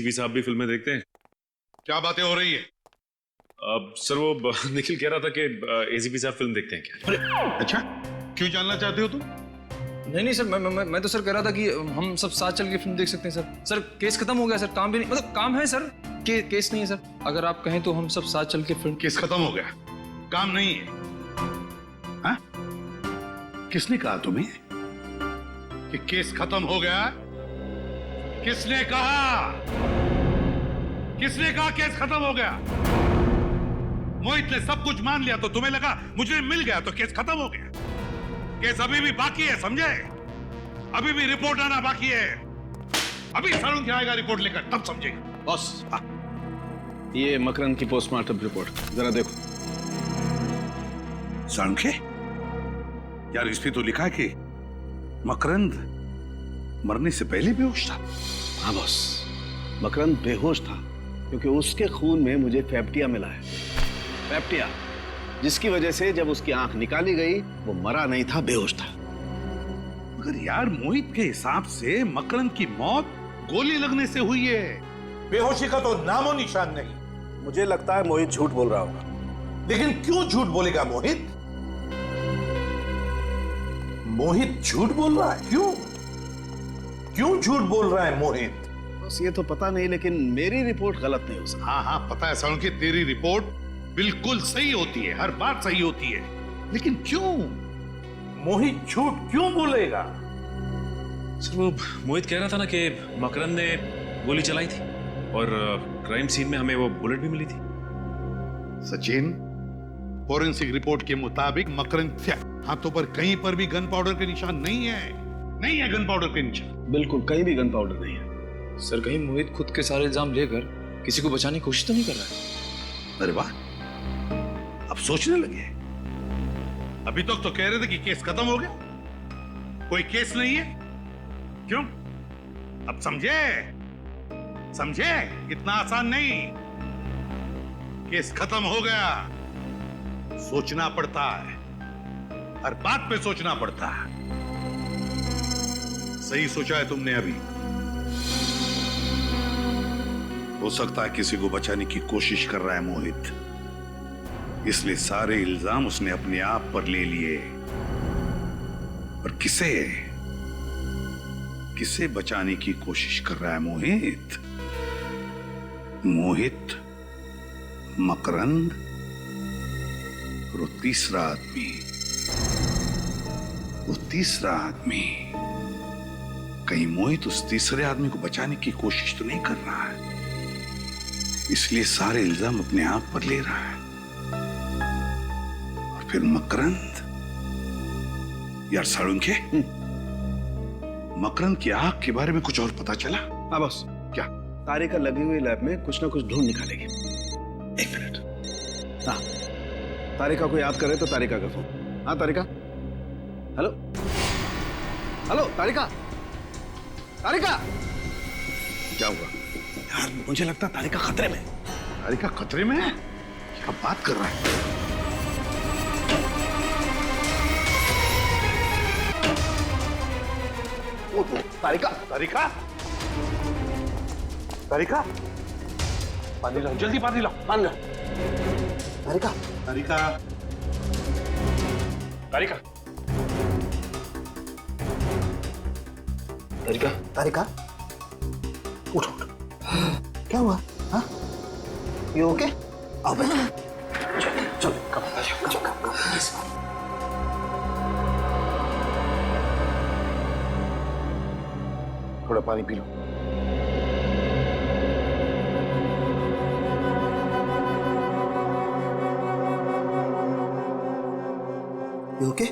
TV साहब भी फिल्में देखते हैं। क्या बातें हो रही है? सर वो निखिल कह रहा था कि एसीपी साहब फिल्म देखते हैं क्या? अरे अच्छा, क्यों जानना चाहते हो तुम? नहीं सर, मैं तो सर कह रहा था कि हम सब साथ चल के फिल्म देख सकते हैं सर। सर केस खत्म हो गया सर, काम भी नहीं, मतलब काम है सर, केस नहीं है सर। अगर आप कहें तो हम सब साथ चल के फिल्म। केस खत्म हो गया, काम नहीं है? हाँ? किसने कहा तुम्हें कि केस खत्म हो गया? किसने कहा? किसने कहा केस खत्म हो गया? मोहित ने सब कुछ मान लिया तो तुम्हें लगा मुझे मिल गया तो केस खत्म हो गया। केस अभी भी बाकी है, समझे? अभी भी रिपोर्ट आना बाकी है। अभी सारुंखे आएगा रिपोर्ट लेकर, तब समझेगा। बॉस, ये मकरंद की पोस्टमार्टम रिपोर्ट जरा देखो। सारुंखे? यार इस पे तो लिखा है कि मकरंद मरने से पहले बेहोश था। हाँ बॉस, मकरंद बेहोश था क्योंकि उसके खून में मुझे फैप्टिया मिला है। फैप्टिया, जिसकी वजह से जब उसकी आंख निकाली गई वो मरा नहीं था, बेहोश था। मगर यार मोहित के हिसाब से मकरंद की मौत गोली लगने से हुई है। बेहोशी का तो नामो निशान नहीं। मुझे लगता है मोहित झूठ बोल रहा होगा। लेकिन क्यों झूठ बोलेगा मोहित? मोहित झूठ बोल रहा है? क्यों झूठ बोल रहा है मोहित? बस ये तो पता नहीं, लेकिन मेरी रिपोर्ट गलत नहीं हो सकती। हाँ पता है सारुंखे, तेरी रिपोर्ट बिल्कुल सही होती है, हर बात सही होती है, लेकिन क्यों? मोहित झूठ क्यों बोलेगा? सर वो मोहित कह रहा था ना कि मकरंद ने गोली चलाई थी और क्राइम सीन में हमें वो बुलेट भी मिली थी। सचिन, फोरेंसिक रिपोर्ट के मुताबिक मकरंद के हाथों पर कहीं पर भी गन पाउडर के निशान नहीं है गन पाउडर के निशान। बिल्कुल कहीं भी गन पाउडर नहीं है। सर कहीं मोहित खुद के सारे इल्जाम लेकर किसी को बचाने की कोशिश तो नहीं कर रहा है? अरे वाह, अब सोचने लगे। अभी तक तो कह रहे थे कि केस खत्म हो गया, कोई केस नहीं है। क्यों? अब समझे इतना आसान नहीं। केस खत्म हो गया, सोचना पड़ता है, हर बात पे सोचना पड़ता है। सही सोचा है तुमने अभी। हो सकता है किसी को बचाने की कोशिश कर रहा है मोहित, इसलिए सारे इल्जाम उसने अपने आप पर ले लिए। पर किसे बचाने की कोशिश कर रहा है मोहित? मकरंद और वो तीसरा आदमी। कहीं मोहित उस तीसरे आदमी को बचाने की कोशिश तो नहीं कर रहा है, इसलिए सारे इल्जाम अपने आप पर ले रहा है। और फिर मकरंद, यार सारुंखे, मकरंद की आंख के बारे में कुछ और पता चला? हाँ बॉस। क्या? तारिका लगी हुई लैब में कुछ ना कुछ ढूंढ निकालेगी। एक मिनट। हाँ, तारिका को याद करे तो तारिका का फोन। हाँ तारिका, हेलो तारिका। क्या हुआ? यार मुझे लगता है तारिका खतरे में। तारिका खतरे में है? क्या बात कर रहा है? तारिका पानी लाओ, जल्दी पानी लाओ। तारिका, उठो। क्या हुआ? हाँ? You okay? आओ बैठो। चलो, कम। थोड़ा पानी पी लो। You okay?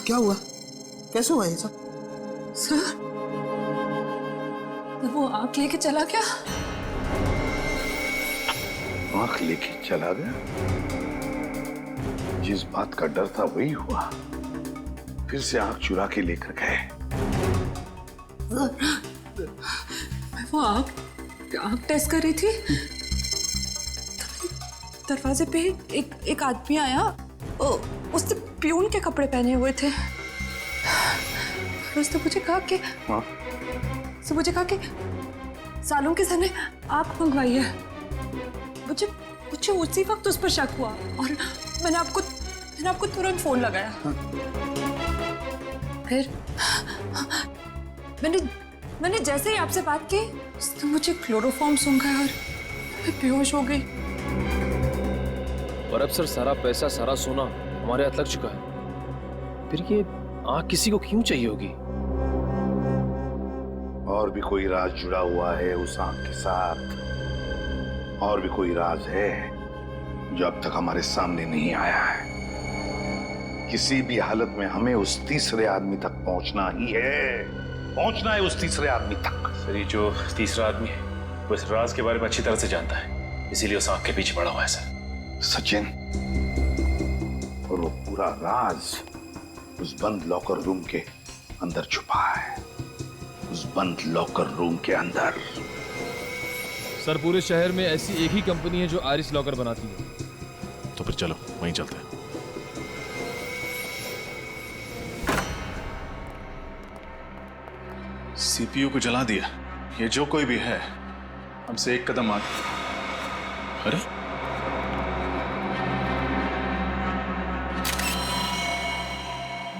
क्या हुआ? कैसे हुआ ये सब? सर, वो आंख लेके चला गया। आंख लेके चला गया? जिस बात का डर था वही हुआ, फिर से आंख चुरा के लेकर गए। वो आंख टेस्ट कर रही थी, दरवाजे पे एक आदमी आया। उसने प्यून के कपड़े पहने हुए थे। उसने मुझे कहा कि उसने मुझे कहा कि सालों के सर ने आप मंगवाई है। मुझे मुझे उसी वक्त उस पर शक हुआ और मैंने आपको तुरंत फोन लगाया। फिर मैंने जैसे ही आपसे बात की उसने मुझे क्लोरोफॉर्म सूंघा और मैं बेहोश हो गई। और अब सर सारा पैसा सारा सोना हमारे हाथ लग चुका है, फिर ये आँख किसी को क्यों चाहिए होगी? और भी कोई राज जुड़ा हुआ है उस आंख के साथ, और भी कोई राज है जो अब तक हमारे सामने नहीं आया है। किसी भी हालत में हमें उस तीसरे आदमी तक पहुंचना ही है, पहुंचना है उस तीसरे आदमी तक। सर, ये जो तीसरा आदमी है वो इस राज के बारे में अच्छी तरह से जानता है, इसीलिए उस आंख के पीछे पड़ा हुआ है सर। सचिन, और वो पूरा राज उस बंद लॉकर रूम के अंदर छुपा है, उस बंद लॉकर रूम के अंदर। सर पूरे शहर में ऐसी एक ही कंपनी है जो आइरिस लॉकर बनाती है। तो फिर चलो वहीं चलते हैं। सीपीयू को जला दिया, ये जो कोई भी है हमसे एक कदम आगे। अरे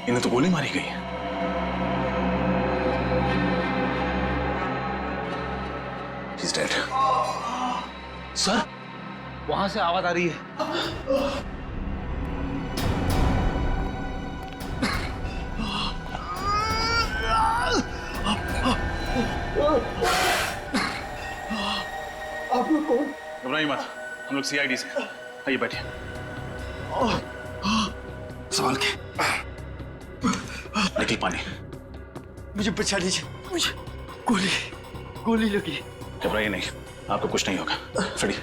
इन्हें तो गोली मारी गई है। He's dead. सर, वहां से आवाज आ रही है। आप लोग कौन? घबराइए मत, हम लोग सीआईडी से। आइए बैठिए। संभाल के। निकल पानी। मुझे बचा लीजिए, मुझे गोली लगी। घबराइए नहीं, आपको कुछ नहीं होगा। फ्रेडी,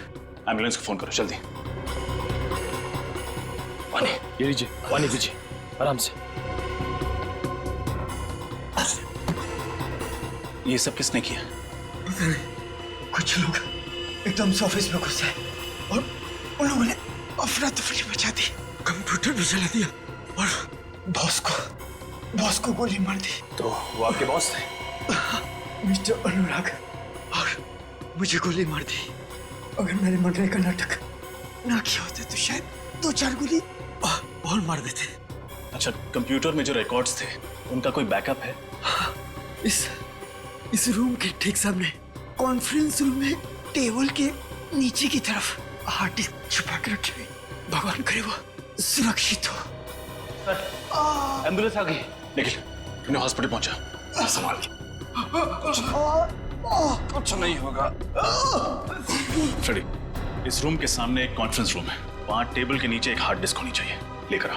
एम्बुलेंस को फोन करो जल्दी। पानी ये लीजिए, पानी पीजिए आराम से। ये सब किसने किया? कुछ लोग एकदम से ऑफिस में घुसे और उन लोगों ने अफरा तफरी मचा दी, कंप्यूटर भी जला दिया और बॉस को गोली मार दी। तो वो आपके बॉस थे? मिस्टर अनुराग, और मुझे गोली मार दी। अगर मैंने मरने का नाटक ना किया होता तो शायद 2-4 गोली और मार देते। अच्छा, कंप्यूटर में जो रिकॉर्ड्स थे उनका कोई बैकअप है? इस रूम के ठीक सामने कॉन्फ्रेंस रूम में टेबल के नीचे की तरफ हार्ड डिस्क छुपा के रखी हुई। भगवान करे वो सुरक्षित हो। एम्बुलेंस आ गई। निखिल, इन्हें हॉस्पिटल पहुंचा। संभाल के। कुछ नहीं होगा। फ्रेडी, इस रूम के सामने एक कॉन्फ्रेंस रूम है, वहां टेबल के नीचे एक हार्ड डिस्क होनी चाहिए, लेकर आ।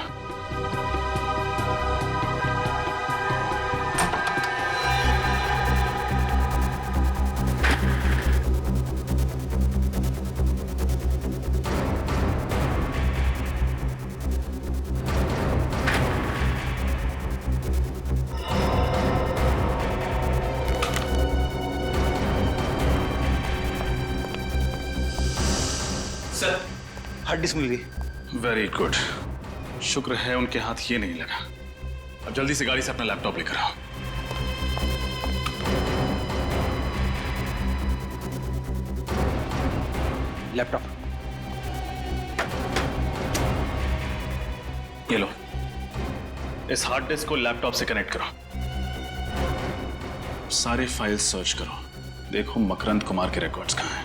हार्ड डिस्क मिल गई। वेरी गुड, शुक्र है उनके हाथ ये नहीं लगा। अब जल्दी से गाड़ी से अपना लैपटॉप लेकर आओ। लैपटॉप ये लो, इस हार्ड डिस्क को लैपटॉप से कनेक्ट करो। सारे फाइल्स सर्च करो, देखो मकरंद कुमार के रिकॉर्ड्स कहाँ हैं।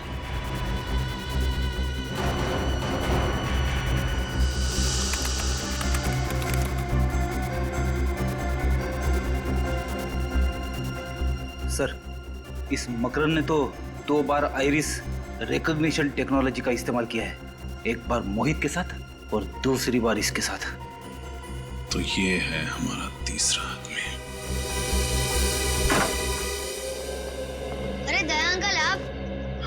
सर, इस मकरंद ने तो 2 बार आइरिस रिकॉग्निशन टेक्नोलॉजी का इस्तेमाल किया है, एक बार मोहित के साथ और दूसरी बार इसके साथ। तो ये है हमारा तीसरा आदमी। अरे दया अंकल, आप?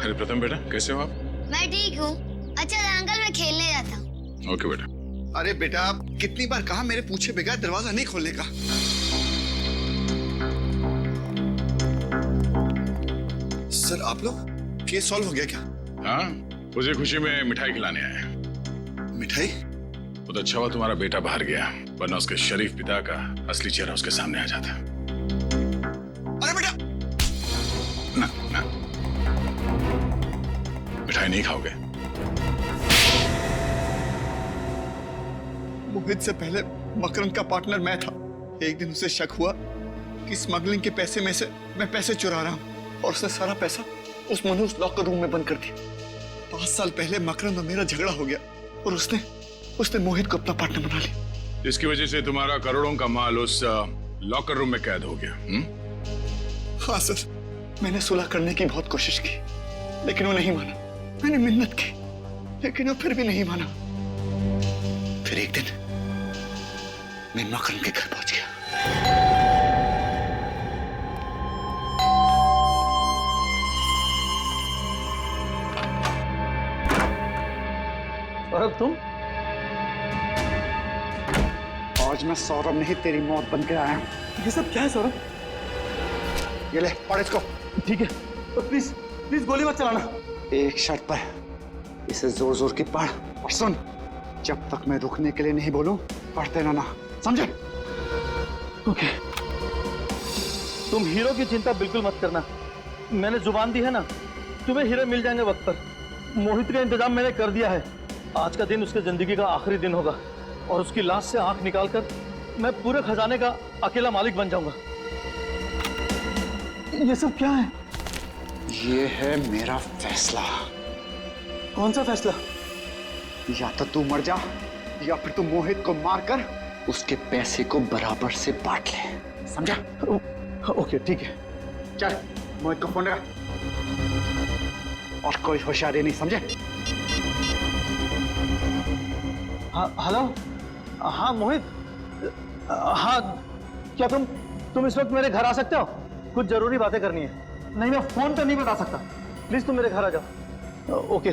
अरे प्रथम बेटा, कैसे हो आप? मैं ठीक हूँ। अच्छा दया अंकल, मैं खेलने जाता हूँ। ओके बेटा। अरे बेटा, आप कितनी बार कहा मेरे पूछे बगैर दरवाजा नहीं खोलने का। सर, आप लोग केस सॉल्व हो गया क्या? हाँ, उसी खुशी में मिठाई खिलाने आए। मिठाई? बहुत अच्छा हुआ तुम्हारा बेटा बाहर गया, वरना उसके शरीफ पिता का असली चेहरा उसके सामने आ जाता। अरे बेटा, ना ना, मिठाई नहीं खाओगे? मोहित से पहले मकरंद का पार्टनर मैं था। एक दिन उसे शक हुआ कि स्मगलिंग के पैसे में से मैं पैसे चुरा रहा हूं और उसने सारा पैसा उस मनहूस लॉकर रूम में बंद कर दिया। 5 साल पहले मकरंद और मेरा झगड़ा हो गया और उसने मोहित को अपना पार्टनर बना लिया। जिसकी वजह से तुम्हारा करोड़ों का माल उस लॉकर रूम में कैद हो गया। हाँ सर, मैंने सुलह करने की बहुत कोशिश की लेकिन वो नहीं माना। मैंने मिन्नत की लेकिन वो फिर भी नहीं माना। फिर एक दिन मैं मकरंद के घर पहुंच गया। और तुम? आज मैं सौरभ नहीं तेरी मौत बन के आया हूं। ये सब क्या है सौरभ? ये ले पढ़ इसको। ठीक है, तो प्लीज गोली मत चलाना। एक शर्त पर इसे जोर जोर की पढ़ और सुन। जब तक मैं रुकने के लिए नहीं बोलूं पढ़ते रहना, समझे? ओके। तुम हीरो की चिंता बिल्कुल मत करना। मैंने जुबान दी है ना, तुम्हें हीरो मिल जाएंगे वक्त पर। मोहित का इंतजाम मैंने कर दिया है। आज का दिन उसकी जिंदगी का आखिरी दिन होगा और उसकी लाश से आंख निकालकर मैं पूरे खजाने का अकेला मालिक बन जाऊंगा। ये सब क्या है? ये है मेरा फैसला। कौन सा फैसला? या तो तू मर जा या फिर तू मोहित को मारकर उसके पैसे को बराबर से बांट ले, समझा? ओके ठीक है। चल मोहित को फोन लगा और कोई होशियारी नहीं, समझे? हाँ हेलो। हाँ मोहित। हाँ क्या तुम इस वक्त मेरे घर आ सकते हो? कुछ जरूरी बातें करनी है। नहीं मैं फोन पे नहीं बता सकता। प्लीज तुम मेरे घर आ जाओ। Okay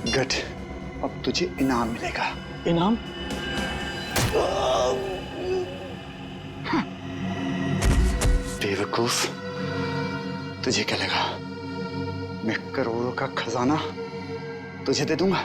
good. अब तुझे इनाम मिलेगा। इनाम? बेवकूफ, तुझे क्या लगा मैं करोड़ों का खजाना तुझे दे दूंगा?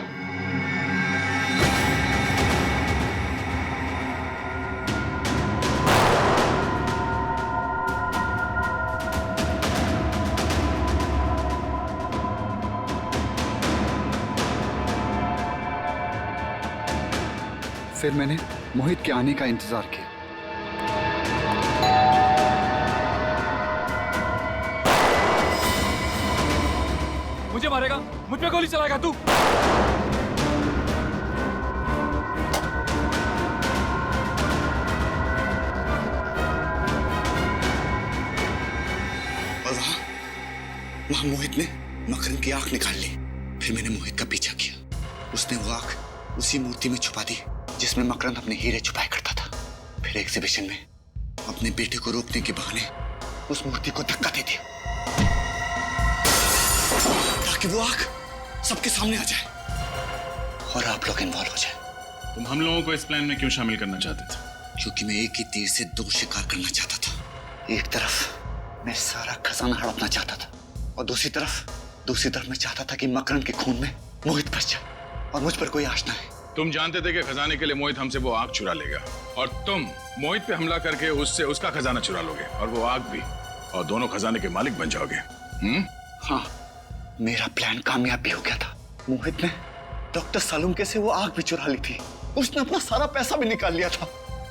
फिर मैंने मोहित के आने का इंतजार किया। मुझे मारेगा? मुझ पे गोली चलाएगा तू? और वहां मोहित ने मकरंद की आंख निकाल ली। फिर मैंने मोहित का पीछा किया। उसने वो आंख उसी मूर्ति में छुपा दी जिसमें मकरंद अपने हीरे छुपाया करता था। फिर एग्जीबिशन में अपने बेटे को रोकने के बहाने उस मूर्ति को धक्का दे दिया ताकि वो आंख सबके सामने आ जाए और आप लोग इन्वॉल्व हो जाए। तुम हम लोगों को इस प्लान में क्यों शामिल करना चाहते थे? क्योंकि मैं एक ही तीर से 2 शिकार करना चाहता था। एक तरफ मैं सारा खजाना हड़पना चाहता था और दूसरी तरफ मैं चाहता था कि मकरंद के खून में मोहित फंस जाए और मुझ पर कोई आश ना है। तुम जानते थे कि खजाने के लिए मोहित हमसे वो आग चुरा लेगा और तुम मोहित पे हमला करके उससे उसका खजाना चुरा लोगे और वो आग भी, और दोनों खजाने के मालिक बन जाओगे। हाँ, मेरा प्लान कामयाब भी हो गया था। मोहित ने डॉक्टर सालुंके से वो आग भी चुरा ली थी। उसने अपना सारा पैसा भी निकाल लिया था।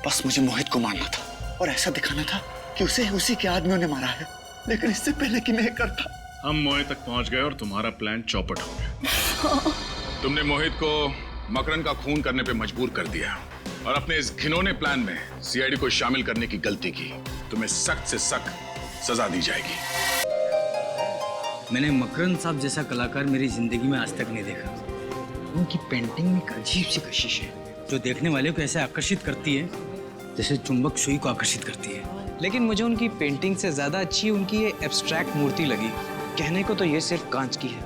बस मुझे मोहित को मारना था और ऐसा दिखाना था कि उसे उसी के आदमियों ने मारा है, लेकिन इससे पहले कि मैं करता। हम मोहित तक पहुंच गए और तुम्हारा प्लान चौपट हो गया। तुमने मोहित को मकरंद का खून करने पे मजबूर कर दिया और अपने इस घिनौने प्लान में सीआईडी को शामिल करने की गलती की। तुम्हें सख्त से सख्त सजा दी जाएगी। मैंने मकरंद साहब जैसा कलाकार मेरी जिंदगी में आज तक नहीं देखा। उनकी पेंटिंग में एक अजीब सी कशिश है जो देखने वाले को ऐसे आकर्षित करती है जैसे चुंबक सुई को आकर्षित करती है। लेकिन मुझे उनकी पेंटिंग से ज्यादा अच्छी उनकी ये एब्स्ट्रैक्ट मूर्ति लगी। कहने को तो ये सिर्फ कांच की है,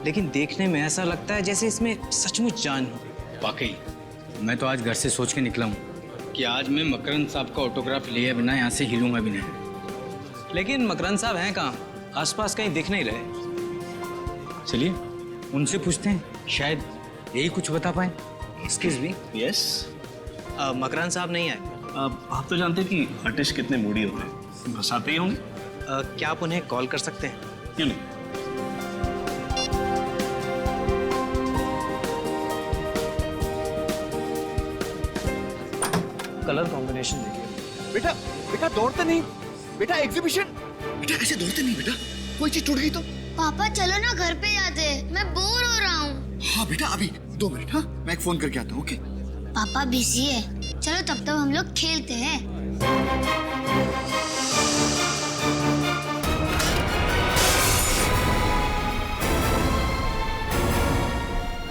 लेकिन देखने में ऐसा लगता है जैसे इसमें सचमुच जान हो। वाकई मैं तो आज घर से सोच के निकला हूँ कि आज मैं मकरंद साहब का ऑटोग्राफ लिए बिना यहाँ से हिलूंगा भी नहीं। लेकिन मकरंद साहब हैं कहाँ? आसपास कहीं दिख नहीं रहे। चलिए उनसे पूछते हैं, शायद यही कुछ बता पाए। Excuse me. यस। मकरंद साहब नहीं आए। आप तो जानते हैं कि आर्टिस्ट कितने मूडी होते हैं, बस आते ही होंगे। क्या आप उन्हें कॉल कर सकते हैं? क्यों नहीं? कलर कॉम्बिनेशन देखिए। बेटा बेटा दौड़ते नहीं, बेटा एग्जीबिशन, बेटा ऐसे दौड़ते नहीं बेटा, कोई चीज टूट गई तो। पापा चलो ना घर पे जाते हैं, मैं बोर हो रहा हूँ। हाँ बेटा अभी 2 मिनट, हाँ मैं एक फोन करके आता हूँ। ओके पापा बिजी है, चलो तब तक हम लोग खेलते हैं।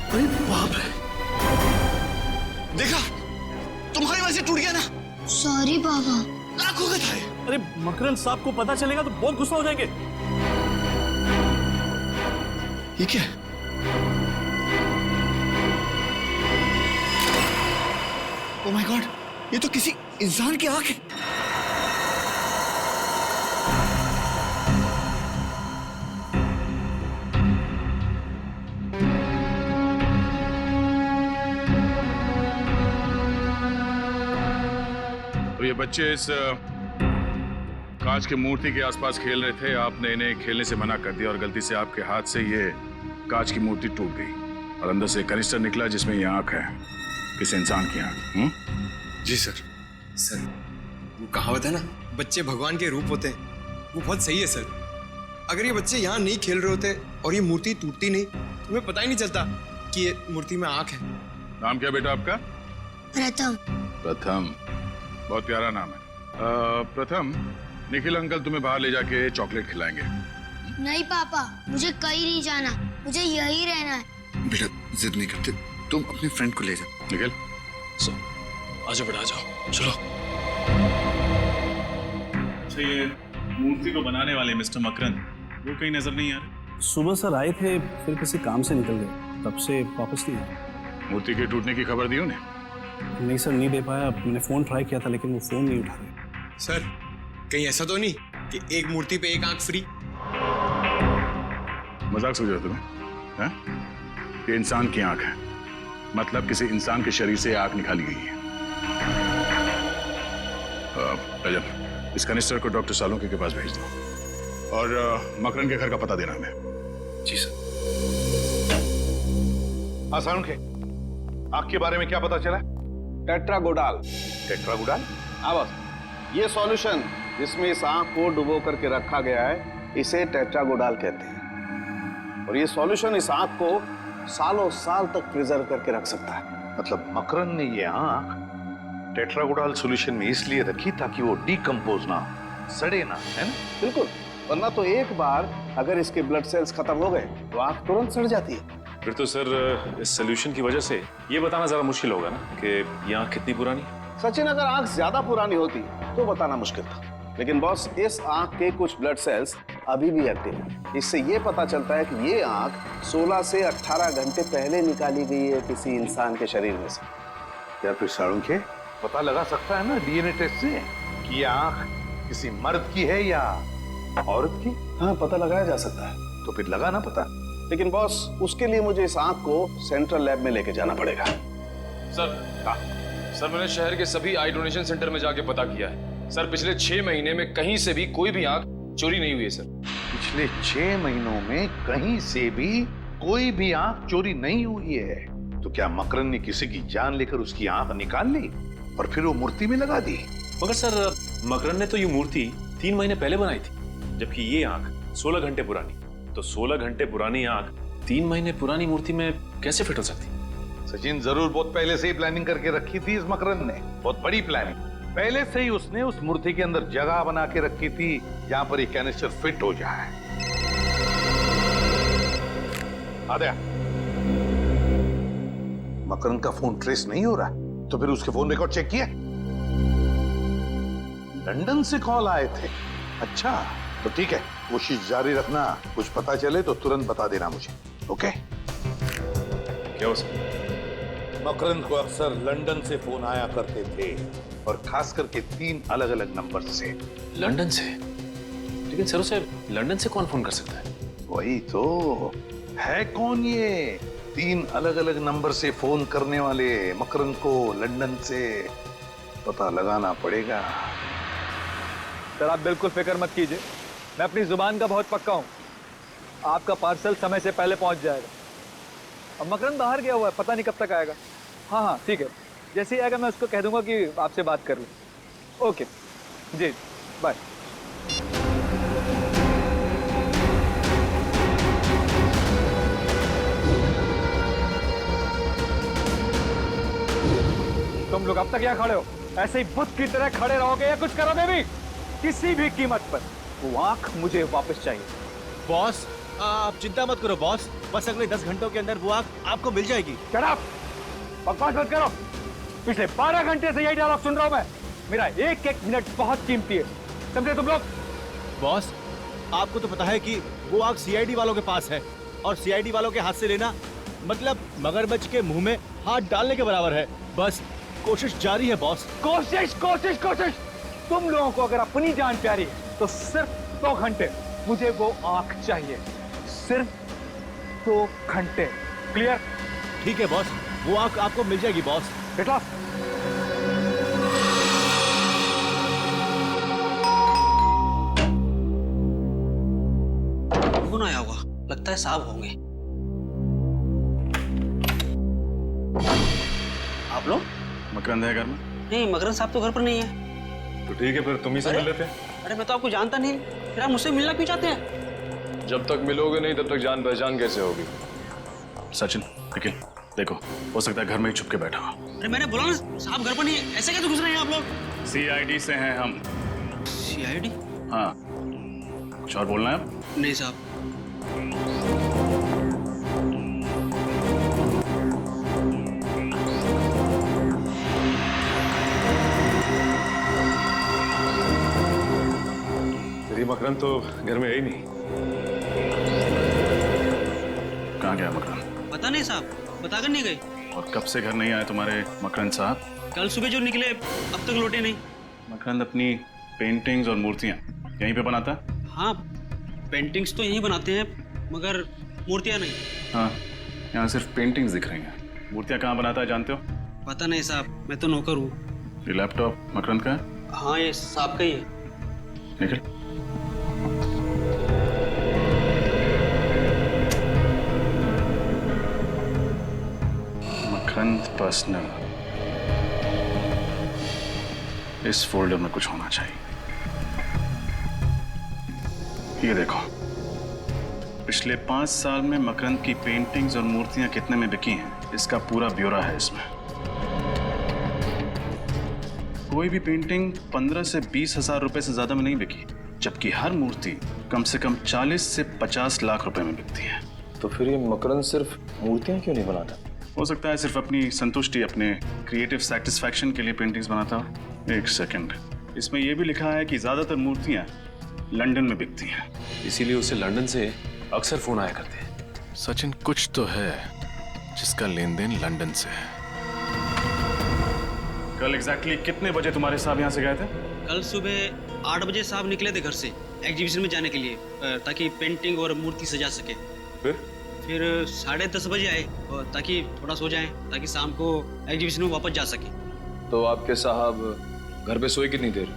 अरे बाप रे, देखा तुम्हारी वजह से टूट गया ना। सॉरी पापा। लाखों का था ये। अरे मकरन साहब को पता चलेगा तो बहुत गुस्सा हो जाएंगे। ये क्या? ओह माय गॉड, ये तो किसी इंसान की आंख है। तो ये बच्चे इस कांच की मूर्ति के आसपास खेल रहे थे, आपने इन्हें खेलने से मना कर दिया और गलती से आपके हाथ से ये कांच की मूर्ति टूट गई और अंदर से कनिस्टर निकला जिसमें ये आंख है, किसी इंसान की आंख। जी सर। सर वो कहावत है ना, बच्चे भगवान के रूप होते हैं, वो बहुत सही है सर। अगर ये बच्चे यहाँ नहीं खेल रहे होते और ये मूर्ति टूटती नहीं तो हमें पता ही नहीं चलता कि ये मूर्ति में आंख है। नाम क्या बेटा आपका? प्रथम। प्रथम, बहुत प्यारा नाम है। प्रथम, निखिल अंकल तुम्हें बाहर ले जाके चॉकलेट खिलाएंगे। नहीं पापा, मुझे कहीं नहीं जाना, मुझे यही रहना है। बेटा जिद नहीं करते, तुम अपने फ्रेंड को ले जाओ। निखिल आजाओ बेटा आजाओ, चलो। अच्छा ये मूर्ति को बनाने वाले मिस्टर मकरन वो कहीं नजर नहीं आ रहे? सुबह सर आए थे, फिर किसी काम से निकल गए, तब से वापस नहीं आए। मूर्ति के टूटने की खबर दी उन्हें? नहीं सर, नहीं दे पाया। मैंने फोन ट्राई किया था लेकिन वो फोन नहीं उठा रहे। सर कहीं ऐसा तो नहीं कि एक मूर्ति पे एक आंख फ्री? मजाक समझ रहे हो तुम्हें? हैं? ये इंसान की आंख है, मतलब किसी इंसान के शरीर से आंख निकाली गई है। रजन, इस कनिस्टर को डॉक्टर सालुंके के पास भेज दो और मकरन के घर का पता देना हमें। जी सर। हाँ सालुंके, आंख के बारे में क्या पता चला? टेट्रागोडाल। टेट्रागोडाल? हाँ बस, ये सॉल्यूशन जिसमें इस आंख को डुबो करके रखा गया है इसे टेट्रागोडाल कहते हैं। और ये सॉल्यूशन इस आंख को सालों साल तक प्रिजर्व करके रख सकता है। मतलब मकरन ने ये आंख टेट्रागोडाल सॉल्यूशन में इसलिए रखी ताकि वो डिकम्पोज ना हो, सड़े ना, है ना? बिल्कुल, वरना तो एक बार अगर इसके ब्लड सेल्स खत्म हो गए तो आंख तुरंत सड़ जाती है। फिर तो सर इस सोल्यूशन की वजह से ये बताना जरा मुश्किल होगा ना कि ये आंख कितनी पुरानी है। सचिन, अगर आंख ज्यादा पुरानी होती तो बताना मुश्किल था, लेकिन बॉस इस आंख के कुछ ब्लड सेल्स अभी भी एक्टिव हैं। इससे ये पता चलता है कि ये आंख 16 से 18 घंटे पहले निकाली गई है किसी इंसान के शरीर में से। या फिर सालुंके पता लगा सकता है ना डीएनए टेस्ट से कि ये आंख किसी मर्द की है या औरत की? हाँ, पता लगाया जा सकता है। तो फिर लगा ना पता, लेकिन बॉस उसके लिए मुझे इस आंख को सेंट्रल लैब में लेके जाना पड़ेगा। सर मैंने शहर के सभी आई डोनेशन सेंटर में जाके पता किया है सर, पिछले 6 महीने में कहीं से भी कोई भी आंख चोरी नहीं हुई है सर। पिछले 6 महीनों में कहीं से भी कोई भी आंख चोरी नहीं हुई है? तो क्या मकरन ने किसी की जान लेकर उसकी आंख निकाल ली और फिर वो मूर्ति में लगा दी? मगर सर मकरन ने तो ये मूर्ति 3 महीने पहले बनाई थी, जबकि ये आंख 16 घंटे पुरानी। तो 16 घंटे पुरानी आंख 3 महीने पुरानी मूर्ति में कैसे फिट हो सकती? सचिन, जरूर बहुत पहले से ही प्लानिंग करके रखी थी इस मकरन ने, बहुत बड़ी प्लानिंग। पहले से ही उसने उस मूर्ति के अंदर जगह बना के रखी थी जहां पर ये कैनिस्टर फिट हो जाए। आद्या, मकरन का फोन ट्रेस नहीं हो रहा, तो फिर उसके फोन रिकॉर्ड चेक किया? लंदन से कॉल आए थे। अच्छा, तो ठीक है, कोशिश जारी रखना, कुछ पता चले तो तुरंत बता देना मुझे। ओके? क्या हो मकरन को अक्सर लंदन से फोन आया करते थे और खास करके 3 अलग-अलग नंबर से। लंदन से? लेकिन सर उसे लंदन से कौन फोन कर सकता है? वही तो है, कौन ये 3 अलग-अलग नंबर से फोन करने वाले? मकरन को लंदन से पता लगाना पड़ेगा। सर आप बिल्कुल फिक्र मत कीजिए, मैं अपनी जुबान का बहुत पक्का हूँ। आपका पार्सल समय से पहले पहुंच जाएगा। अब मकरंद बाहर गया हुआ है, पता नहीं कब तक आएगा। हाँ हाँ ठीक है, जैसे ही आएगा मैं उसको कह दूंगा कि आपसे बात कर लूँ। ओके जी, बाय। तुम लोग अब तक यहाँ खड़े हो, ऐसे ही बुत की तरह खड़े रहोगे या कुछ करोगे भी? किसी भी कीमत पर वो आंख मुझे वापस चाहिए। बॉस आप चिंता मत करो बॉस, बस अगले 10 घंटों के अंदर वो आंख आपको मिल जाएगी। Shut up! बकवास मत करो। पिछले 12 घंटे से यही डायलॉग सुन रहा हूं मैं। मेरा एक एक मिनट बहुत कीमती है, समझे तुम लोग? बॉस आपको तो पता है कि वो आंख सीआईडी वालों के पास है, और सीआईडी वालों के हाथ से लेना मतलब मगरमच्छ के मुंह में हाथ डालने के बराबर है। बस कोशिश जारी है बॉस। कोशिश कोशिश कोशिश! तुम लोगों को अगर अपनी जान प्यारी है तो सिर्फ 2 घंटे मुझे वो आंख चाहिए, सिर्फ 2 घंटे। क्लियर? ठीक है बॉस, वो आंख आपको मिल जाएगी बॉस। Get lost. कौन आया होगा? लगता है साहब होंगे। आप लोग? मकरंद है घर में? नहीं, मकरंद साहब तो घर पर नहीं है। तो ठीक है, फिर तुम ही से मिल लेते हैं। अरे मैं तो आपको जानता नहीं, फिर आप मुझसे मिलना क्यों चाहते हैं? जब तक मिलोगे नहीं तब तक जान पहचान कैसे होगी? सचिन, निखिल, देखो, हो सकता है घर में ही छुप के बैठा हो। अरे मैंने बोला ना साहब घर पर नहीं है, ऐसे कैसे घुस रहे हैं आप लोग? सीआईडी से हैं हम। सीआईडी? हाँ, कुछ और बोलना है आप? नहीं साहब। मकरंद तो घर में है ही नहीं। कहाँ गया मकरंद? पता नहीं साहब, बताकर नहीं गए। और कब से घर नहीं आए तुम्हारे मकरंद साहब? कल सुबह जो निकले अब तक लौटे नहीं। मकरंद अपनी पेंटिंग्स और मूर्तियाँ यहीं पे बनाता है? हाँ, पेंटिंग्स तो यहीं बनाते हैं मगर मूर्तियाँ नहीं। हाँ, यहाँ सिर्फ पेंटिंग्स दिख रही हैं। मूर्तियाँ कहाँ बनाता है जानते हो? पता नहीं साहब, मैं तो नौकर हूँ। ये लैपटॉप मकरंद का है? हाँ, ये साहब का ही है। निखिल, मकरंद पर्सनल, इस फोल्डर में कुछ होना चाहिए। ये देखो, पिछले 5 साल में मकरंद की पेंटिंग्स और मूर्तियां कितने में बिकी हैं, इसका पूरा ब्यौरा है इसमें। कोई भी पेंटिंग 15 से 20 हजार रुपए से ज्यादा में नहीं बिकी, जबकि हर मूर्ति कम से कम 40 से 50 लाख रुपए में बिकती है। तो फिर ये मकरंद सिर्फ मूर्तियां क्यों नहीं बनाता? हो सकता है सिर्फ अपनी संतुष्टि, अपने क्रिएटिव सेटिस्फैक्शन के लिए पेंटिंग्स बनाता हो। एक सेकंड, इसमें यह भी लिखा है कि ज्यादातर मूर्तियां लंदन में बिकती हैं, इसीलिए उसे लंदन से अक्सर फोन आया करते हैं। सचिन, कुछ तो है जिसका लेन देन लंदन से है। कल एग्जैक्टली कितने बजे तुम्हारे साहब यहाँ से गए थे? कल सुबह 8 बजे साहब निकले थे घर से एग्जीबिशन में जाने के लिए, ताकि पेंटिंग और मूर्ति सजा सके। फिर 10:30 बजे आए, और ताकि थोड़ा सो जाएं, ताकि शाम को एग्जीबिशन में वापस जा सके। तो आपके साहब घर पे सोए कितनी देर?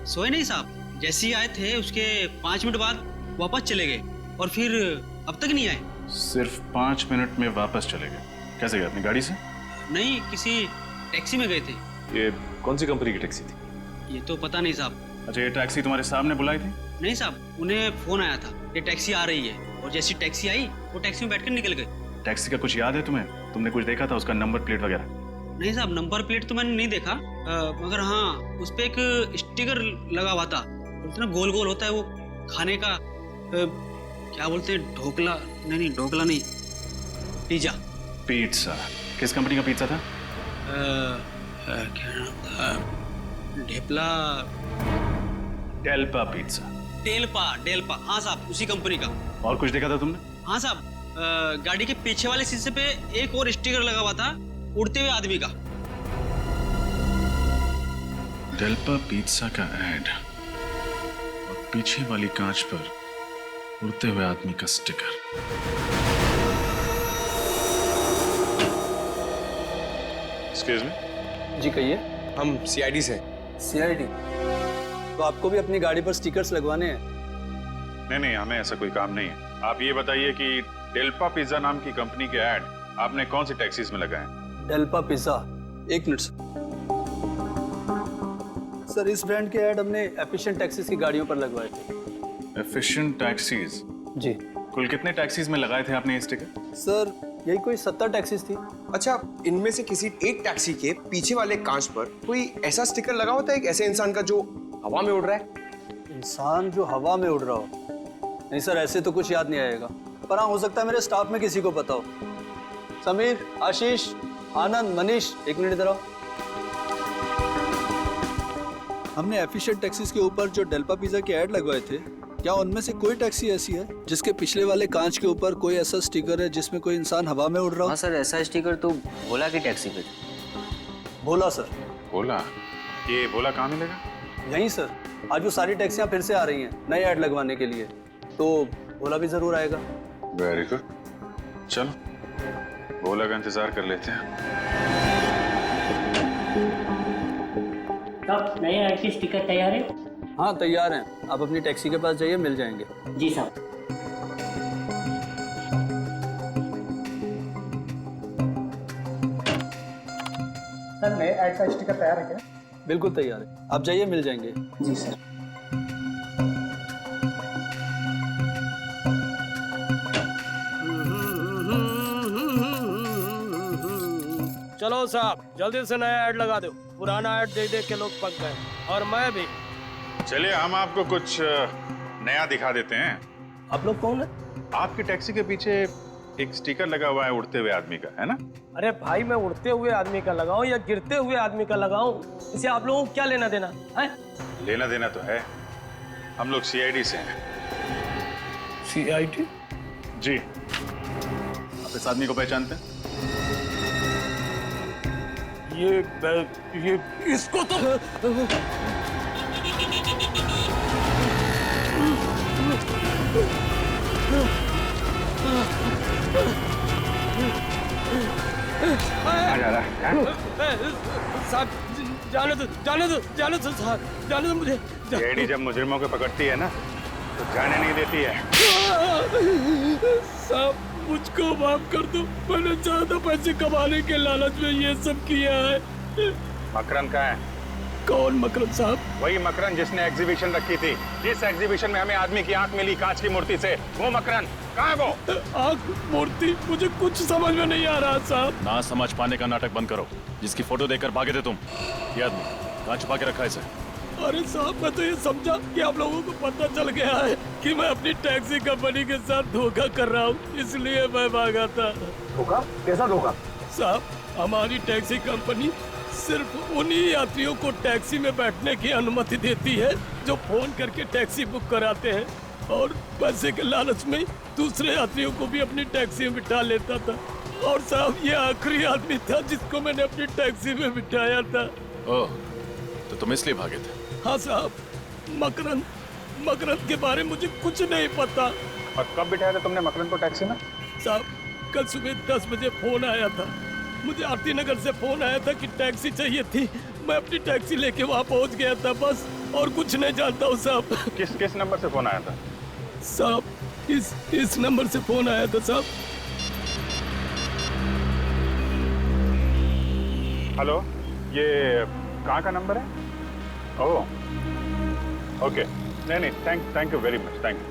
सोए नहीं साहब, जैसे ही आए थे उसके 5 मिनट बाद वापस चले गए, और फिर अब तक नहीं आए। सिर्फ 5 मिनट में वापस चले गए? कैसे गए, अपनी गाड़ी से? नहीं, किसी टैक्सी में गए थे। ये कौन सी कंपनी की टैक्सी थी? ये तो पता नहीं साहब। अच्छा, ये टैक्सी तुम्हारे साहब ने बुलाई थी? नहीं साहब, उन्हें फोन आया था ये टैक्सी आ रही है, और जैसी टैक्सी आई वो टैक्सी में बैठकर निकल गए। टैक्सी का कुछ याद है तुम्हें? तुमने कुछ देखा था, उसका नंबर प्लेट वगैरह? नहीं साहब, नंबर प्लेट तो मैंने नहीं देखा, मगर हाँ उस पे एक स्टिकर लगा हुआ था, इतना गोल गोल होता है वो खाने का, क्या बोलते हैं, ढोकला? नहीं, ढोकला नहीं, पिज्जा। पिज्जा? किस कंपनी का पिज्जा था? क्या नाम था? ढेपला, डेल्पा पिज्जा। डेल्पा, हाँ साहब, उसी कंपनी का। और कुछ देखा था तुमने? हाँ साहब, गाड़ी के पीछे वाले शीशे पे एक और स्टिकर लगा हुआ था उड़ते हुए आदमी का। डेल्पा पिज्जा का ऐड, और पीछे वाली कांच पर उड़ते हुए आदमी का स्टिकर। Excuse me. जी कहिए। हम सीआईडी से। सीआईडी? तो आपको भी अपनी गाड़ी पर स्टिकर्स लगवाने हैं? नहीं नहीं, हमें ऐसा कोई काम नहीं है। आप ये बताइए कि डेल्पा पिज्जा नाम की कंपनी के ऐड आपने कौन सी टैक्सीज में लगाए? डेल्पा पिज्जा। एक मिनट सर, इस ब्रांड के ऐड हमने एफिशिएंट टैक्सीज की गाड़ियों पर लगवाए थे। Efficient taxis? जी। कुल कितने टैक्सीज में लगाए थे आपने ये स्टिकर? सर, यही कोई 70 टैक्सीज थी। अच्छा, इनमें से किसी एक टैक्सी के पीछे वाले कांच पर कोई ऐसा स्टिकर लगा होता है एक ऐसे इंसान का जो हवा में उड़ रहा है? इंसान जो हवा में उड़ रहा हो? नहीं सर, ऐसे तो कुछ याद नहीं आएगा, पर हाँ, हो सकता है मेरे स्टाफ में किसी को पता हो। समीर, आशीष, आनंद, मनीष, एक मिनट इधर आओ। हमने एफिशिएंट टैक्सीज के ऊपर जो डेल्पा पिज्जा के ऐड लगवाए थे, क्या उनमें से कोई टैक्सी ऐसी है जिसके पिछले वाले कांच के ऊपर कोई ऐसा स्टिकर है जिसमें कोई इंसान हवा में उड़ रहा हो? हाँ सर, ऐसा स्टिकर तो भोला की टैक्सी पे था। भोला सर? भोला? ये भोला कहाँ मिलेगा? यहीं सर, आज वो सारी टैक्सियां फिर से आ रही हैं नए ऐड लगवाने के लिए, तो भोला भी जरूर आएगा। वेरी गुड, चलो भोला का इंतजार कर लेते हैं। साहब, नए ऐड के स्टिकर तैयार है? हाँ तैयार हैं, आप अपनी टैक्सी के पास जाइए, मिल जाएंगे। जी साहब। सर, नए ऐड का स्टिकर तैयार है क्या? बिल्कुल तैयार है, आप जाइए, मिल जाएंगे। जी सर। चलो साहब, जल्दी से नया ऐड लगा दो, पुराना ऐड देख देख के लोग पक गए, और मैं भी। चलिए हम आपको कुछ नया दिखा देते हैं। आप लोग कौन है? आपकी टैक्सी के पीछे एक स्टिकर लगा हुआ है उड़ते हुए आदमी का, है ना? अरे भाई, मैं उड़ते हुए आदमी का लगाऊं या गिरते हुए आदमी का लगाऊं, इसे आप लोगों को क्या लेना देना है? लेना देना तो है, हम लोग सीआईडी से हैं। सीआईडी? जी। आप इस आदमी को पहचानते हैं? ये इसको तो साहब, जाने दो साहब, जाने दो मुझे। सीआईडी जब मुजरिमों को पकड़ती है ना, तो जाने नहीं देती है। साहब, मुझको माफ कर दो, मैंने ज्यादा पैसे कमाने के लालच में ये सब किया है। मकरन कहाँ है? कौन मकरन साहब? वही मकरन जिसने एग्जीबिशन रखी थी, जिस एग्जीबिशन में हमें आदमी की आंख मिली कांच की मूर्ति से, वो मकरन कहाँ है? वो आंख मूर्ति? मुझे कुछ समझ में नहीं आ रहा साहब। ना समझ पाने का नाटक बंद करो। जिसकी फोटो देखकर भागे थे तुम, ये आदमी कहाँ छुपा के रखा है इसे? अरे साहब, मैं तो ये समझा कि आप लोगों को पता चल गया है कि मैं अपनी टैक्सी कंपनी के साथ धोखा कर रहा हूँ, इसलिए मैं भागा था। धोखा? कैसा धोखा? साहब, हमारी टैक्सी कंपनी सिर्फ उन्हीं यात्रियों को टैक्सी में बैठने की अनुमति देती है जो फोन करके टैक्सी बुक कराते हैं, और पैसे के लालच में दूसरे यात्रियों को भी अपनी टैक्सी में बिठा लेता था। और साहब, ये आखिरी आदमी था जिसको मैंने अपनी टैक्सी में बिठाया था। ओह, तो तुम इसलिए भागे थे? हाँ साहब, मकरन के बारे में मुझे कुछ नहीं पता। और कब बिठाया था तुमने मकरन को टैक्सी में? साहब, कल सुबह 10 बजे फोन आया था, मुझे आरती नगर से फोन आया था कि टैक्सी चाहिए थी। मैं अपनी टैक्सी लेके वहाँ पहुँच गया था, बस, और कुछ नहीं जानता हूँ साहब। किस नंबर से फोन आया था? साहब, इस नंबर से फोन आया था साहब। हेलो, ये कहाँ का नंबर है? ओह, ओके, नहीं, thank you very much, thank you.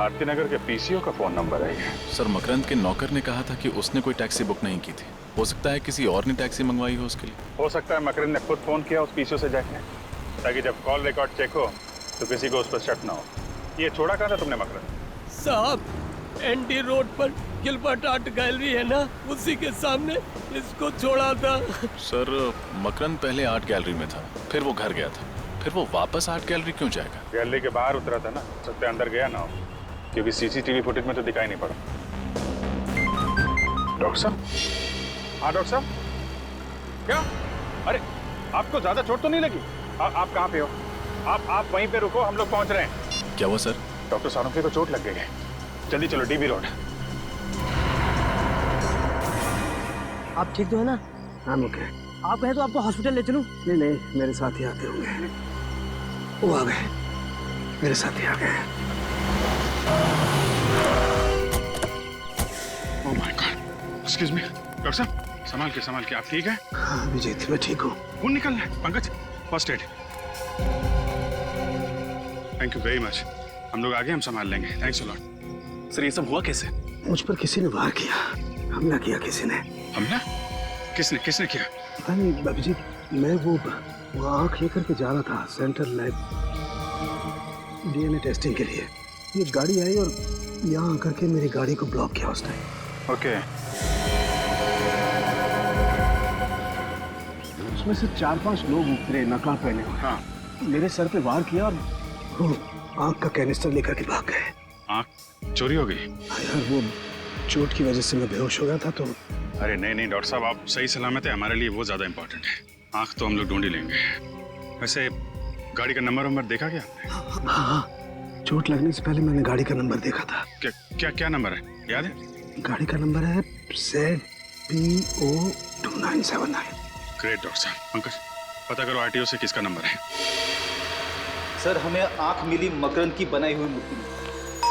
Aarti Nagar के पीसीओ का फोन नंबर है ये। सर, मकरंद के नौकर ने कहा था कि उसने कोई टैक्सी बुक नहीं की थी। हो सकता है किसी और ने टैक्सी मंगवाई हो उसके लिए। हो सकता है मकरंद ने खुद फोन किया उस पीसीओ से जाके, ताकि जब कॉल रिकॉर्ड चेक हो तो किसी को उस पर शक ना हो। ये छोड़ा कहाँ था तुमने मकरंद? साहब, एनडी रोड पर गिलबर्ट आर्ट गैलरी है ना, उसी के सामने इसको छोड़ा था। सर, मकरंद पहले आर्ट गैलरी में था, फिर वो घर गया था, फिर वो वापस आर्ट गैलरी क्यों जाएगा? गैलरी के बाहर उतरा था ना, सकते अंदर गया ना हो, क्योंकि सीसीटीवी फुटेज में तो दिखाई नहीं पड़ा। डॉक्टर साहब? हाँ डॉक्टर साहब, क्या? अरे, आपको ज्यादा चोट तो नहीं लगी? आप कहाँ पे हो? आप वहीं पे रुको, हम लोग पहुंच रहे हैं। क्या हुआ सर? डॉक्टर सारों को चोट लग गई है, जल्दी चलो डीबी रोड। आप ठीक तो है ना? हाँ ओके। आप कहे तो आपको हॉस्पिटल ले चलूं? नहीं, मेरे साथ ही आते होंगे। वो आ गए। मेरे साथ ही आ गए हैं। Oh my God, excuse me doctor साहब, संभाल के आप ठीक है? हाँ अभिजीत, मैं ठीक हूँ। खून निकल रहा है। Pankaj, first aid. Thank you very much, हम लोग आगे, हम संभाल लेंगे। Thanks a lot. सर ये सब हुआ कैसे? मुझ पर किसी ने वार किया, हमला किया किसी ने। हमला? किसने किया? पता नहीं अभिजीत, मैं वो आँख लेकर के जा रहा था सेंट्रल लैब डीएनए टेस्टिंग के लिए। ये गाड़ी आई और यहाँ आकर के मेरी गाड़ी को ब्लॉक किया उसने। ओके। उसमें से 4-5 लोग उतरे नकाब पहने हुए। हाँ। मेरे सर पे वार किया और वो आँख का कैनिस्टर लेकर के भाग गए। आँख चोरी हो गई? यार वो चोट की वजह से मैं बेहोश हो गया था तो। अरे नहीं डॉक्टर साहब, आप सही सलामत है, हमारे लिए वो ज्यादा इम्पोर्टेंट है। आँख तो हम लोग ढूंढ ही लेंगे। वैसे गाड़ी का नंबर देखा क्या आपने? हाँ, चोट लगने से पहले मैंने गाड़ी का नंबर देखा था। क्या नंबर है, याद है? गाड़ी का नंबर है ZPO 2979। ग्रेट डॉक्टर साहब। पंकज, पता करो आरटीओ से किसका नंबर है। सर हमें आंख मिली मकरंद की बनाई हुई मूर्ति में।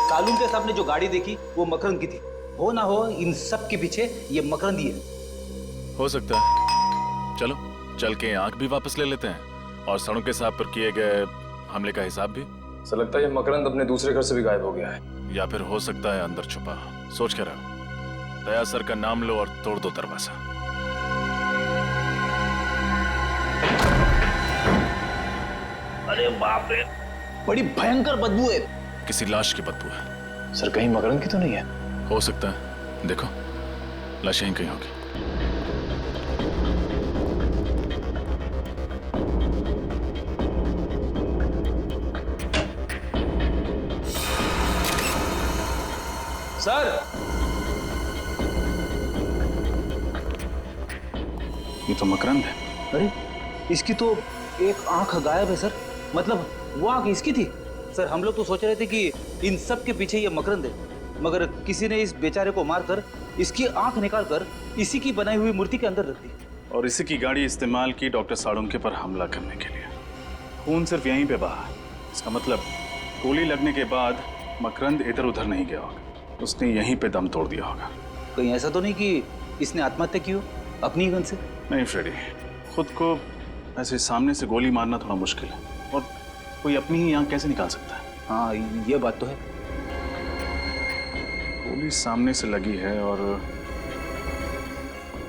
सालून के सामने जो गाड़ी देखी वो मकरंद की थी। हो ना हो इन सब के पीछे ये मकरंद ही है। हो सकता है। चलो चल के आंख भी वापस ले लेते हैं और सड़क के साथ पर किए गए हमले का हिसाब भी। सर लगता है ये मकरंद अपने दूसरे घर से भी गायब हो गया है। या फिर हो सकता है अंदर छुपा। सोच कर रहो। दया सर का नाम लो और तोड़ दो दरवाजा। अरे बाप रे, बड़ी भयंकर बदबू है। किसी लाश की बदबू है। सर कहीं मकरंद की तो नहीं है? हो सकता है, देखो लाश यहीं कहीं होगी। सर ये तो मकरंद है। अरे इसकी तो एक आंख गायब है सर। मतलब वो आंख इसकी थी। सर हम लोग तो सोच रहे थे कि इन सब के पीछे ये मकरंद है, मगर किसी ने इस बेचारे को मारकर इसकी आंख निकालकर इसी की बनाई हुई मूर्ति के अंदर रख दी। और इसी की गाड़ी इस्तेमाल की डॉक्टर साळुंके पर हमला करने के लिए। खून सिर्फ यहीं पे बहा। इसका मतलब गोली लगने के बाद मकरंद इधर उधर नहीं गया होगा, उसने यहीं पे दम तोड़ दिया होगा। कहीं ऐसा तो नहीं कि इसने आत्महत्या की हो अपनी गन से? नहीं फ्रेडी, खुद को ऐसे सामने से गोली मारना थोड़ा मुश्किल है, और कोई अपनी ही आंख कैसे निकाल सकता है? हाँ ये बात तो है। गोली सामने से लगी है और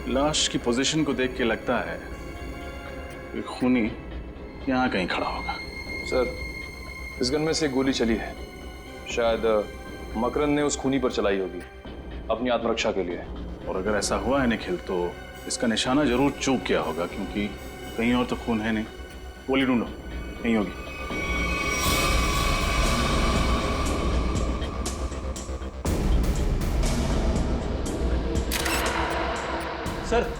लाश की पोजीशन को देख के लगता है कि खूनी यहाँ कहीं खड़ा होगा। सर इस गन में से गोली चली है, शायद मकरंद ने उस खूनी पर चलाई होगी अपनी आत्मरक्षा के लिए। और अगर ऐसा हुआ है निखिल, तो इसका निशाना जरूर चूक गया होगा, क्योंकि कहीं और तो खून है नहीं। गोली ढूंढो, नहीं होगी। सर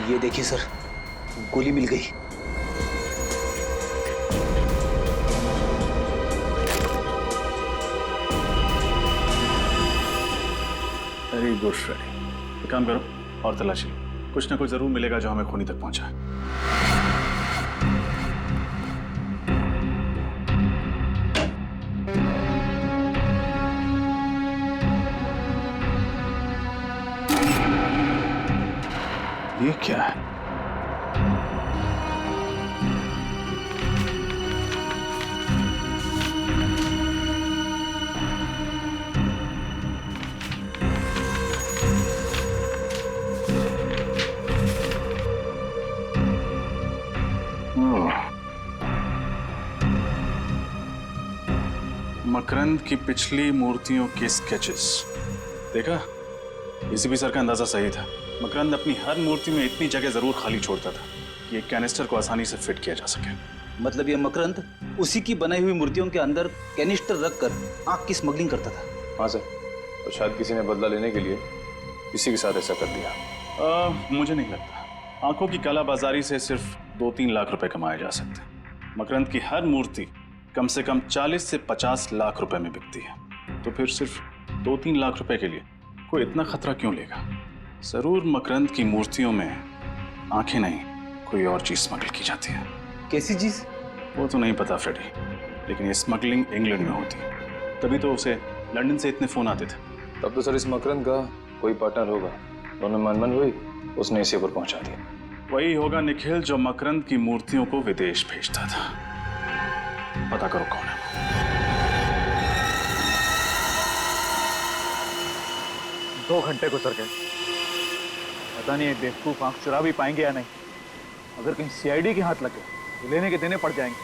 ये देखिए सर, गोली मिल गई। Very good Freddy. एक काम करो और तलाशी लो, कुछ ना कुछ जरूर मिलेगा जो हमें खूनी तक पहुंचाए। ये क्या है? मकरंद की पिछली मूर्तियों के स्केचेस देखा? इसी भी सर का अंदाजा सही था। मकरंद अपनी हर मूर्ति में इतनी जगह जरूर खाली छोड़ता था कि एक कैनिस्टर को आसानी से फिट किया जा सके। मतलब ये मकरंद उसी की बनाई हुई मूर्तियों के अंदर कैनिस्टर रखकर आग की स्मगलिंग करता था। हाँ सर, और शायद किसी ने बदला लेने के लिए इसी के साथ ऐसा कर दिया। मुझे नहीं लगता। आंखों की कालाबाजारी से सिर्फ 2-3 लाख रुपए कमाए जा सकते हैं। मकरंद की हर मूर्ति कम से कम 40 से 50 लाख रुपए में बिकती है, तो फिर सिर्फ 2-3 लाख रुपए के लिए कोई इतना खतरा क्यों लेगा? जरूर मकरंद की मूर्तियों में आंखें नहीं, कोई और चीज स्मगल की जाती है। कैसी चीज? वो तो नहीं पता फ्रेडी, लेकिन ये स्मगलिंग इंग्लैंड में होती, तभी तो उसे लंदन से इतने फोन आते थे। तब तो सर इस मकरंद का कोई पार्टनर होगा, दोनों मनमन हुई, उसने इसे पर पहुंचा दिया। वही होगा निखिल जो मकरंद की मूर्तियों को विदेश भेजता था। पता करो कौन है वो। 2 घंटे गुजर गए, पता नहीं ये बेवकूफ आंख चुरा भी पाएंगे या नहीं। अगर कहीं सीआईडी के हाथ लगे तो लेने के देने पड़ जाएंगे।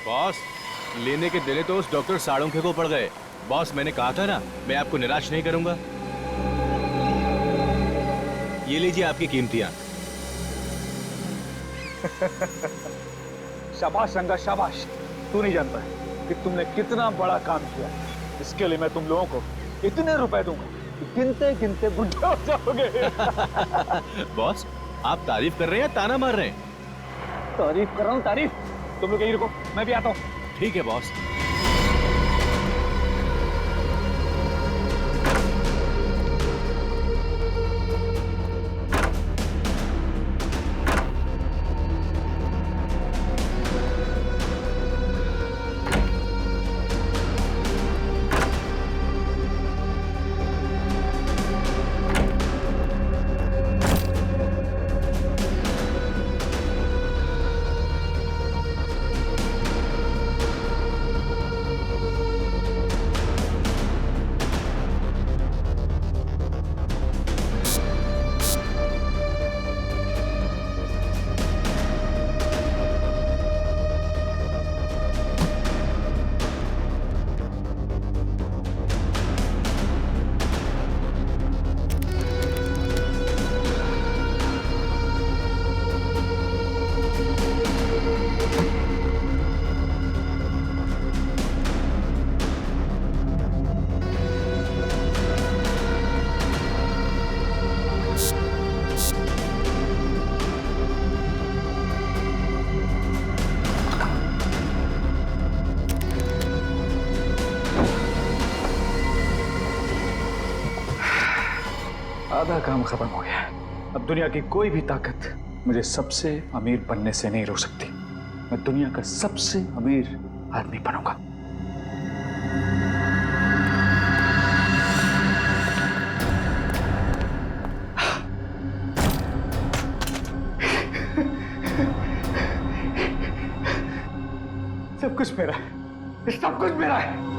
बॉस, लेने के देने तो उस डॉक्टर साड़ोंखे को पड़ गए। बॉस, मैंने कहा था ना, मैं आपको निराश नहीं करूंगा। ये लीजिए आपकी कीमती आंख। शाबाश रंगा, शाबाश। तू नहीं जानता है कि तुमने कितना बड़ा काम किया। इसके लिए मैं तुम लोगों को इतने रुपए दूंगा कि गिनते गिनते बुढ़े हो जाओगे। बॉस, आप तारीफ कर रहे हैं या ताना मार रहे हैं? तारीफ कर रहा हूँ, तारीफ। तुम लोग यहीं रुको, मैं भी आता हूँ। ठीक है बॉस। आधा काम खत्म हो गया। अब दुनिया की कोई भी ताकत मुझे सबसे अमीर बनने से नहीं रोक सकती। मैं दुनिया का सबसे अमीर आदमी बनूंगा। सब कुछ मेरा है, सब कुछ मेरा है।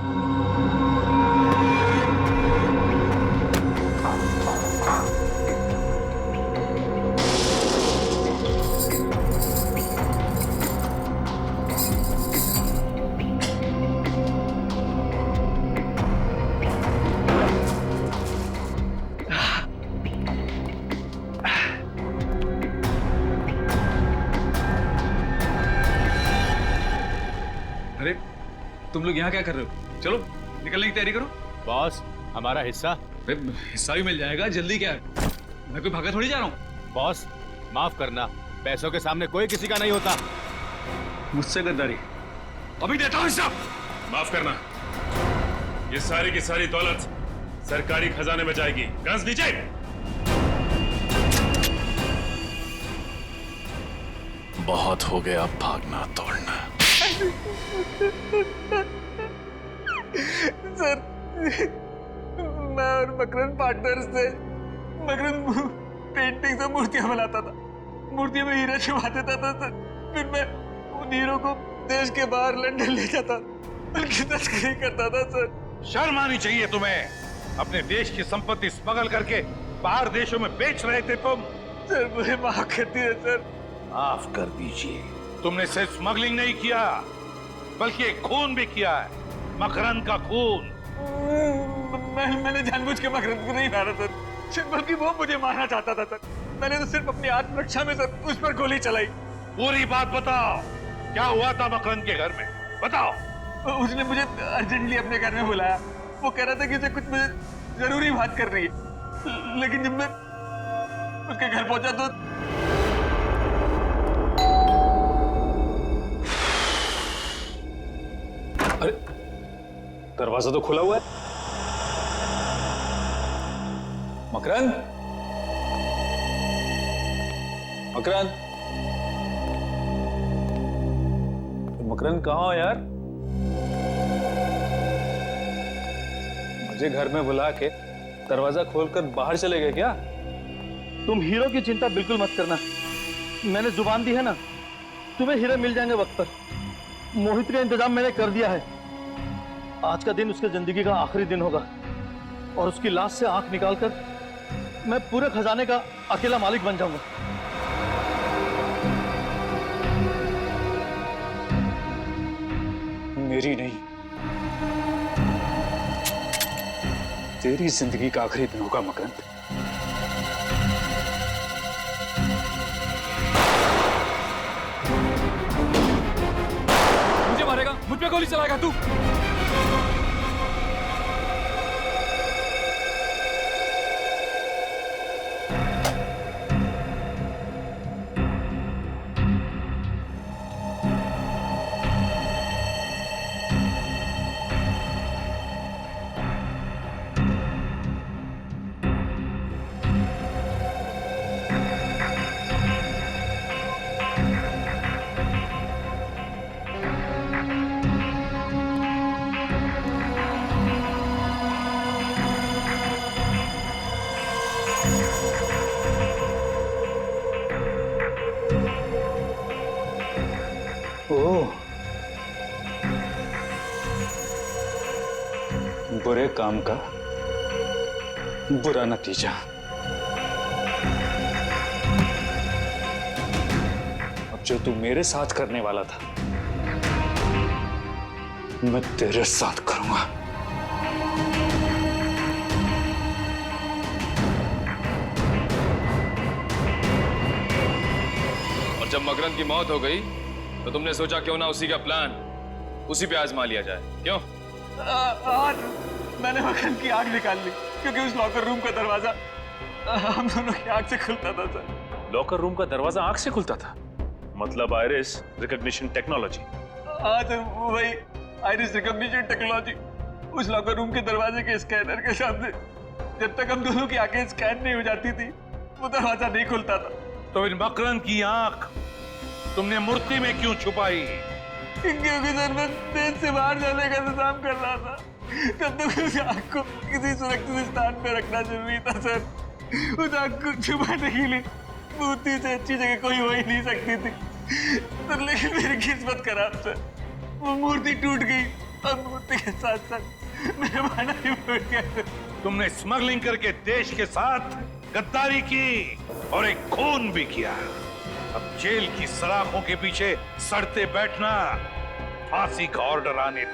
अरे तुम लोग यहाँ क्या कर रहे हो? चलो निकलने की तैयारी करो। बॉस, हमारा हिस्सा? हिस्सा भी मिल जाएगा, जल्दी क्या है? मैं कोई भागा थोड़ी जा रहा हूँ। बॉस, माफ करना, पैसों के सामने कोई किसी का नहीं होता। मुझसे गद्दारी, अभी देता हूँ हिस्सा। माफ करना, ये सारी की सारी दौलत सरकारी खजाने में जाएगी। गज नीचे। बहुत हो गया भागना तोड़ना। सर, मैं और मकरंद पार्टनर्स थे। मकरंद पेंटिंग से मूर्तियां बनाता था, मूर्तियों में हीरा छुपा देता था सर। फिर मैं उन हीरो को देश के बाहर लंदन ले जाता, उनकी तस्करी करता था सर। शर्म आनी चाहिए तुम्हें। अपने देश की संपत्ति स्मगल करके बाहर देशों में बेच रहे थे तुम। सर मुझे माफ कर दिए सर। माफ कर दीजिए। तुमने सिर्फ स्मगलिंग नहीं किया, बल्कि एक खून भी किया है, मकरंद का खून। मैंने जानबूझ के मकरंद को नहीं मारा सर, बल्कि वो मुझे मारना चाहता था सर। मैंने तो सिर्फ अपनी आत्मरक्षा में सर उस पर गोली चलाई। पूरी बात बताओ, क्या हुआ था मकरंद के घर में? बताओ। उसने मुझे अर्जेंटली अपने घर में बुलाया। वो कह रहा था कि उसे कुछ मुझे जरूरी बात करनी है, लेकिन जब मैं उसके घर पहुंचा तो अरे दरवाजा तो खुला हुआ है। मकरंद, मकरंद, मकरंद कहाँ हो यार? मुझे घर में बुला के दरवाजा खोलकर बाहर चले गए क्या? तुम हीरो की चिंता बिल्कुल मत करना, मैंने जुबान दी है ना, तुम्हें हीरे मिल जाएंगे वक्त पर। मोहित का इंतजाम मैंने कर दिया है। आज का दिन उसके जिंदगी का आखिरी दिन होगा और उसकी लाश से आंख निकालकर मैं पूरे खजाने का अकेला मालिक बन जाऊंगा। मेरी नहीं, तेरी जिंदगी का आखिरी दिन होगा मकरंद। मुझे मारेगा, मुझ पे गोली चलाएगा तू? बुरे काम का बुरा नतीजा। अब जो तू मेरे साथ करने वाला था, मैं तेरे साथ करूंगा। और जब मकरंद की मौत हो गई तो तुमने सोचा क्यों ना उसी का प्लान उसी पे आजमा लिया जाए, क्यों? मैंने मकरंद की आग निकाल ली क्योंकि उस लॉकर रूम का दरवाजा हम दोनों की आग से खुलता था सर। लॉकर रूम का दरवाजा आंख से खुलता था? मतलब आइरिस रिकॉग्निशन टेक्नोलॉजी? हाँ सर, वही आइरिस रिकॉग्निशन टेक्नोलॉजी। उस लॉकर रूम के दरवाजे के स्कैनर के सामने जब तक हम दोनों की आंखें स्कैन नहीं हो जाती थी, वो दरवाजा नहीं खुलता था। तो इन मकरंद की आंख तुमने मूर्ति में क्यों छुपाई? क्योंकि सर मैं देश से बाहर जाने का इंतजाम कर रहा था, तब तक उस आग को किसी सुरक्षित स्थान पे रखना जरूरी था सर। उस आग को छुपाने के लिए मूर्ति से अच्छी जगह कोई हो ही नहीं सकती थी सर, लेकिन मेरी किस्मत खराब सर, वो मूर्ति टूट गई और मूर्ति के साथ साथ मेरा माना भी फूट गया सर। तुमने स्मगलिंग करके देश के साथ गद्दारी की और एक खून भी किया। अब जेल की सलाखों के पीछे सड़ते बैठना फांसी का ऑर्डर आने